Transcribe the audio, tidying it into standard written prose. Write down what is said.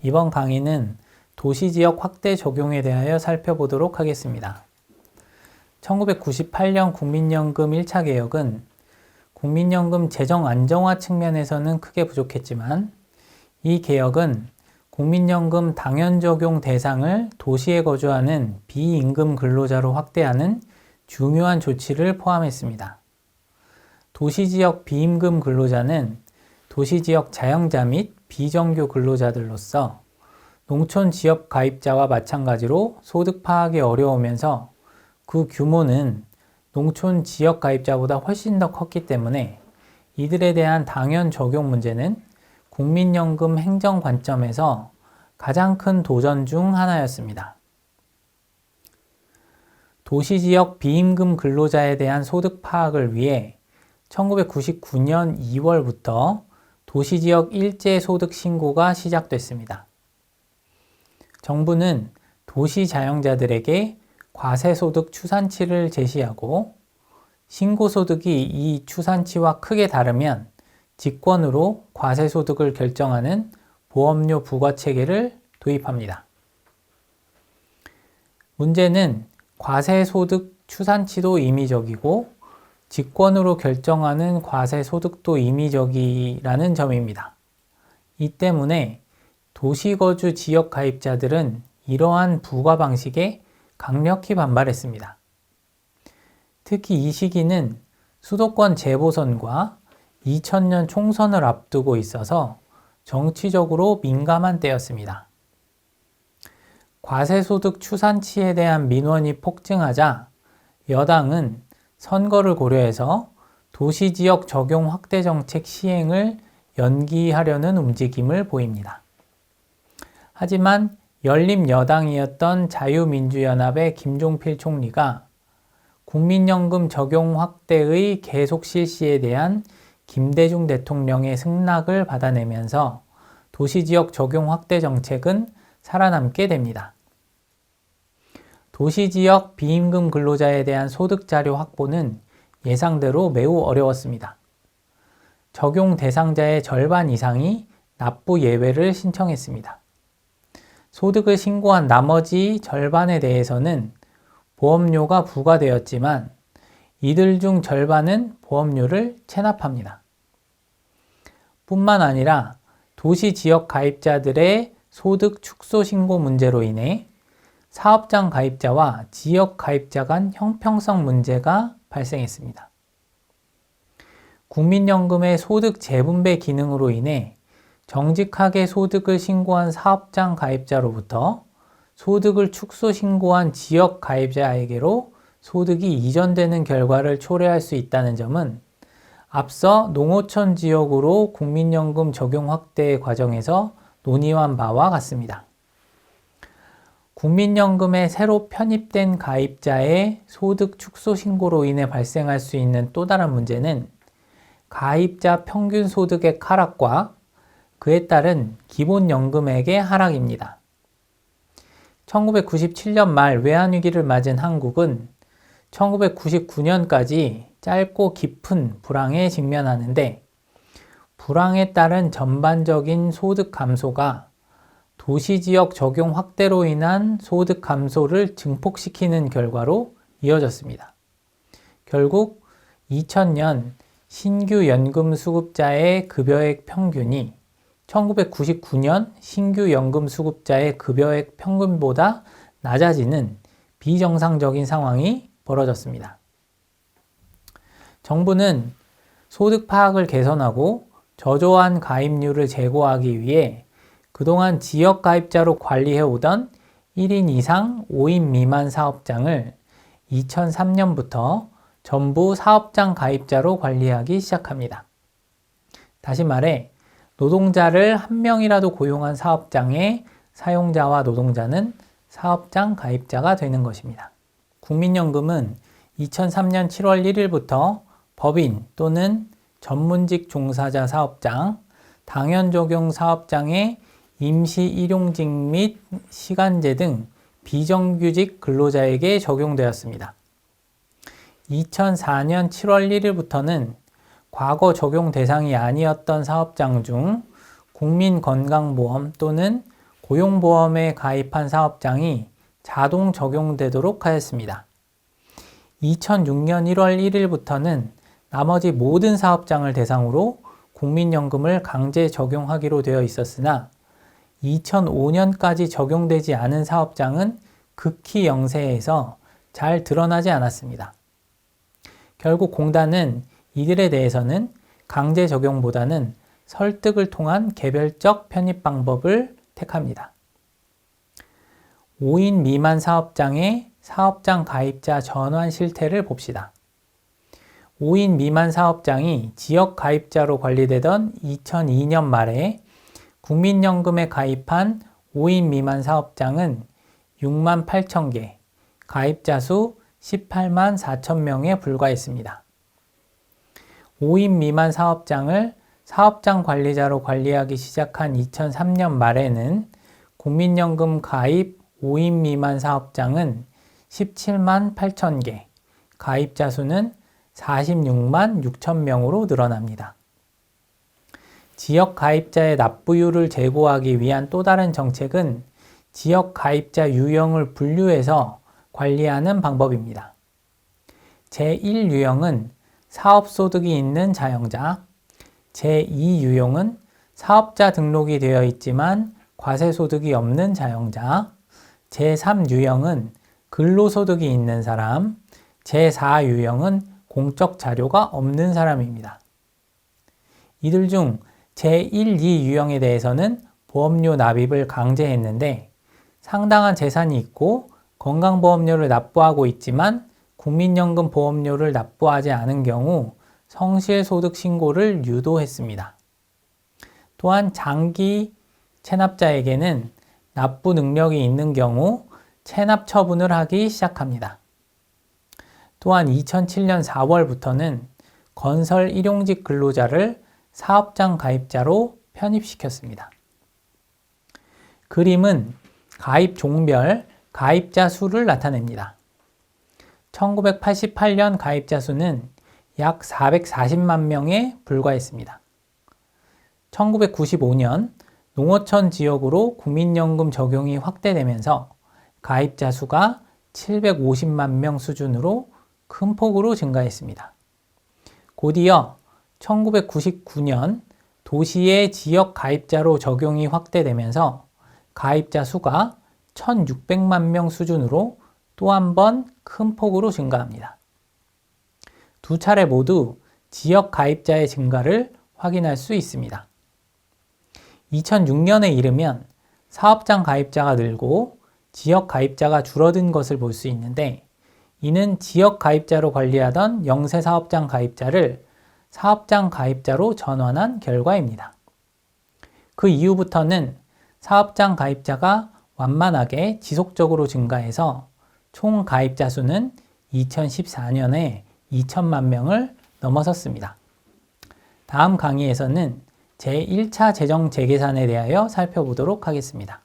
이번 강의는 도시지역 확대 적용에 대하여 살펴보도록 하겠습니다. 1998년 국민연금 1차 개혁은 국민연금 재정 안정화 측면에서는 크게 부족했지만 이 개혁은 국민연금 당연 적용 대상을 도시에 거주하는 비임금 근로자로 확대하는 중요한 조치를 포함했습니다. 도시지역 비임금 근로자는 도시지역 자영자 및 비정규 근로자들로서 농촌 지역 가입자와 마찬가지로 소득 파악이 어려우면서 그 규모는 농촌 지역 가입자보다 훨씬 더 컸기 때문에 이들에 대한 당연 적용 문제는 국민연금 행정 관점에서 가장 큰 도전 중 하나였습니다. 도시지역 비임금 근로자에 대한 소득 파악을 위해 1999년 2월부터 도시지역 일제소득 신고가 시작됐습니다. 정부는 도시자영자들에게 과세소득 추산치를 제시하고 신고소득이 이 추산치와 크게 다르면 직권으로 과세소득을 결정하는 보험료 부과체계를 도입합니다. 문제는 과세소득 추산치도 임의적이고 직권으로 결정하는 과세소득도 임의적이라는 점입니다. 이 때문에 도시거주 지역 가입자들은 이러한 부과 방식에 강력히 반발했습니다. 특히 이 시기는 수도권 재보선과 2000년 총선을 앞두고 있어서 정치적으로 민감한 때였습니다. 과세소득 추산치에 대한 민원이 폭증하자 여당은 선거를 고려해서 도시지역 적용 확대 정책 시행을 연기하려는 움직임을 보입니다. 하지만 열린 여당이었던 자유민주연합의 김종필 총리가 국민연금 적용 확대의 계속 실시에 대한 김대중 대통령의 승낙을 받아내면서 도시지역 적용 확대 정책은 살아남게 됩니다. 도시지역 비임금 근로자에 대한 소득자료 확보는 예상대로 매우 어려웠습니다. 적용 대상자의 절반 이상이 납부 예외를 신청했습니다. 소득을 신고한 나머지 절반에 대해서는 보험료가 부과되었지만 이들 중 절반은 보험료를 체납합니다. 뿐만 아니라 도시지역 가입자들의 소득 축소 신고 문제로 인해 사업장 가입자와 지역 가입자 간 형평성 문제가 발생했습니다. 국민연금의 소득 재분배 기능으로 인해 정직하게 소득을 신고한 사업장 가입자로부터 소득을 축소 신고한 지역 가입자에게로 소득이 이전되는 결과를 초래할 수 있다는 점은 앞서 농어촌 지역으로 국민연금 적용 확대 과정에서 논의한 바와 같습니다. 국민연금에 새로 편입된 가입자의 소득 축소 신고로 인해 발생할 수 있는 또 다른 문제는 가입자 평균 소득의 하락과 그에 따른 기본연금액의 하락입니다. 1997년 말 외환위기를 맞은 한국은 1999년까지 짧고 깊은 불황에 직면하는데 불황에 따른 전반적인 소득 감소가 도시지역 적용 확대로 인한 소득 감소를 증폭시키는 결과로 이어졌습니다. 결국 2000년 신규 연금 수급자의 급여액 평균이 1999년 신규 연금 수급자의 급여액 평균보다 낮아지는 비정상적인 상황이 벌어졌습니다. 정부는 소득 파악을 개선하고 저조한 가입률을 제고하기 위해 그동안 지역 가입자로 관리해오던 1인 이상 5인 미만 사업장을 2003년부터 전부 사업장 가입자로 관리하기 시작합니다. 다시 말해 노동자를 한 명이라도 고용한 사업장의 사용자와 노동자는 사업장 가입자가 되는 것입니다. 국민연금은 2003년 7월 1일부터 법인 또는 전문직 종사자 사업장, 당연 적용 사업장의 임시 일용직 및 시간제 등 비정규직 근로자에게 적용되었습니다. 2004년 7월 1일부터는 과거 적용 대상이 아니었던 사업장 중 국민건강보험 또는 고용보험에 가입한 사업장이 자동 적용되도록 하였습니다. 2006년 1월 1일부터는 나머지 모든 사업장을 대상으로 국민연금을 강제 적용하기로 되어 있었으나 2005년까지 적용되지 않은 사업장은 극히 영세해서 잘 드러나지 않았습니다. 결국 공단은 이들에 대해서는 강제 적용보다는 설득을 통한 개별적 편입 방법을 택합니다. 5인 미만 사업장의 사업장 가입자 전환 실태를 봅시다. 5인 미만 사업장이 지역 가입자로 관리되던 2002년 말에 국민연금에 가입한 5인 미만 사업장은 6만 8천 개, 가입자 수 18만 4천 명에 불과했습니다. 5인 미만 사업장을 사업장 관리자로 관리하기 시작한 2003년 말에는 국민연금 가입 5인 미만 사업장은 17만 8천 개, 가입자 수는 46만 6천 명으로 늘어납니다. 지역 가입자의 납부율을 제고하기 위한 또 다른 정책은 지역 가입자 유형을 분류해서 관리하는 방법입니다. 제1유형은 사업소득이 있는 자영자, 제2유형은 사업자 등록이 되어 있지만 과세소득이 없는 자영자, 제3유형은 근로소득이 있는 사람, 제4유형은 공적 자료가 없는 사람입니다. 이들 중 제1, 2유형에 대해서는 보험료 납입을 강제했는데 상당한 재산이 있고 건강보험료를 납부하고 있지만 국민연금 보험료를 납부하지 않은 경우 성실소득 신고를 유도했습니다. 또한 장기 체납자에게는 납부 능력이 있는 경우 체납 처분을 하기 시작합니다. 또한 2007년 4월부터는 건설 일용직 근로자를 사업장 가입자로 편입시켰습니다. 그림은 가입 종별 가입자 수를 나타냅니다. 1988년 가입자 수는 약 440만 명에 불과했습니다. 1995년 농어촌 지역으로 국민연금 적용이 확대되면서 가입자 수가 750만 명 수준으로 큰 폭으로 증가했습니다. 곧이어 1999년 도시의 지역 가입자로 적용이 확대되면서 가입자 수가 1,600만 명 수준으로 또 한 번 큰 폭으로 증가합니다. 두 차례 모두 지역 가입자의 증가를 확인할 수 있습니다. 2006년에 이르면 사업장 가입자가 늘고 지역 가입자가 줄어든 것을 볼 수 있는데 이는 지역 가입자로 관리하던 영세 사업장 가입자를 사업장 가입자로 전환한 결과입니다. 그 이후부터는 사업장 가입자가 완만하게 지속적으로 증가해서 총 가입자 수는 2014년에 2천만 명을 넘어섰습니다. 다음 강의에서는 제1차 재정 재계산에 대하여 살펴보도록 하겠습니다.